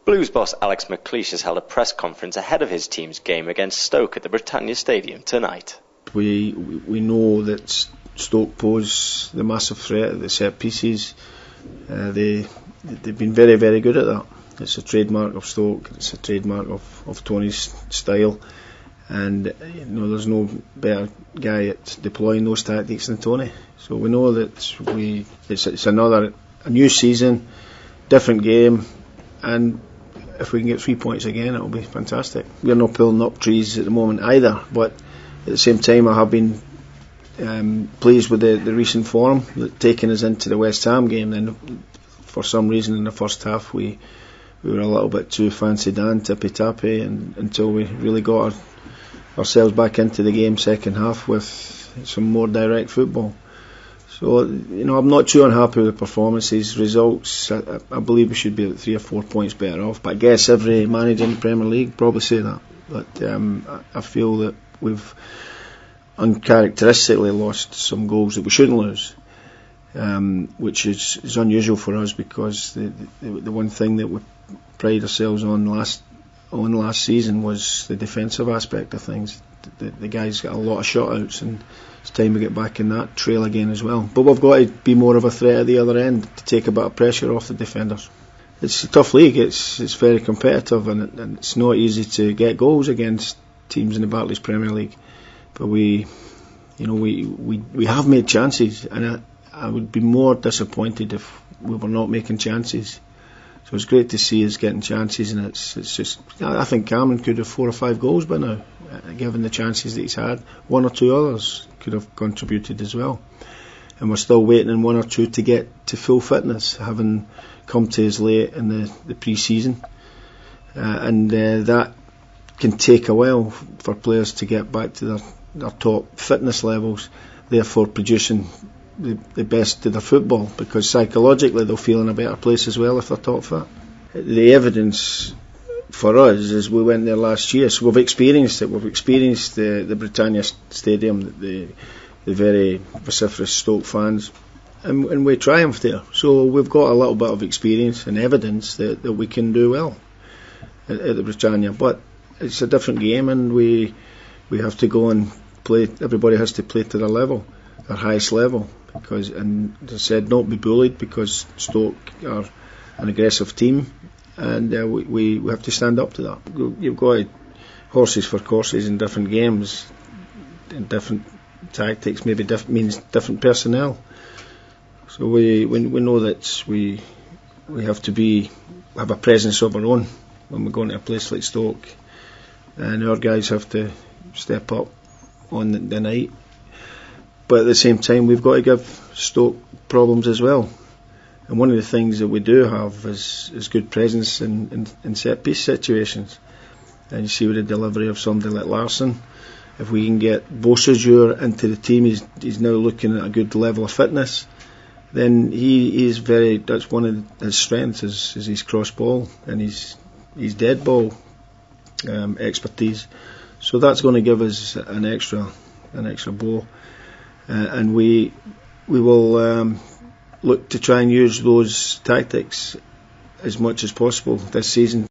Blues boss Alex McLeish has held a press conference ahead of his team's game against Stoke at the Britannia Stadium tonight. We know that Stoke pose the massive threat at the set pieces. They've been very, very good at that. It's a trademark of Stoke. It's a trademark of Tony's style, and there's no better guy at deploying those tactics than Tony. So we know that it's a new season, different game, and if we can get 3 points again, it'll be fantastic. We're not pulling up trees at the moment either, but at the same time I have been pleased with the recent form taking us into the West Ham game. Then for some reason in the first half we were a little bit too fancy Dan, tippy-tappy, and until we really got ourselves back into the game second half with some more direct football. So I'm not too unhappy with the performances, results. I believe we should be at 3 or 4 points better off, but I guess every manager in the Premier League probably say that. But I feel that we've uncharacteristically lost some goals that we shouldn't lose, which is unusual for us, because the one thing that we pride ourselves on last season was the defensive aspect of things. The guys got a lot of shot-outs, and it's time we get back in that trail again as well. But we've got to be more of a threat at the other end to take a bit of pressure off the defenders. It's a tough league. It's very competitive, and it's not easy to get goals against teams in the Barclays Premier League. But we have made chances, and I would be more disappointed if we were not making chances. So it's great to see us getting chances, and it's just, I think Cameron could have 4 or 5 goals by now, given the chances that he's had. 1 or 2 others could have contributed as well, and we're still waiting on 1 or 2 to get to full fitness, having come to us late in the pre-season, and that can take a while for players to get back to their top fitness levels, therefore producing the best of their football, because psychologically they'll feel in a better place as well if they're top fit. The evidence for us is we went there last year, so we've experienced it. We've experienced the Britannia Stadium, the very vociferous Stoke fans, and we triumphed there. So we've got a little bit of experience and evidence that we can do well at the Britannia. But it's a different game, and we have to go and play. Everybody has to play to their level, their highest level. Because, and as I said, not be bullied, because Stoke are an aggressive team, and we have to stand up to that. You've got horses for courses in different games, and different tactics maybe means different personnel. So we know that we have to have a presence of our own when we go into a place like Stoke, and our guys have to step up on the night. But at the same time, we've got to give Stoke problems as well. And one of the things that we do have is good presence in set-piece situations. And you see with the delivery of somebody like Larsson, if we can get Bosajur into the team, he's now looking at a good level of fitness, then that's one of his strengths is his cross ball and his dead ball expertise. So that's going to give us an extra blow. And we will look to try and use those tactics as much as possible this season.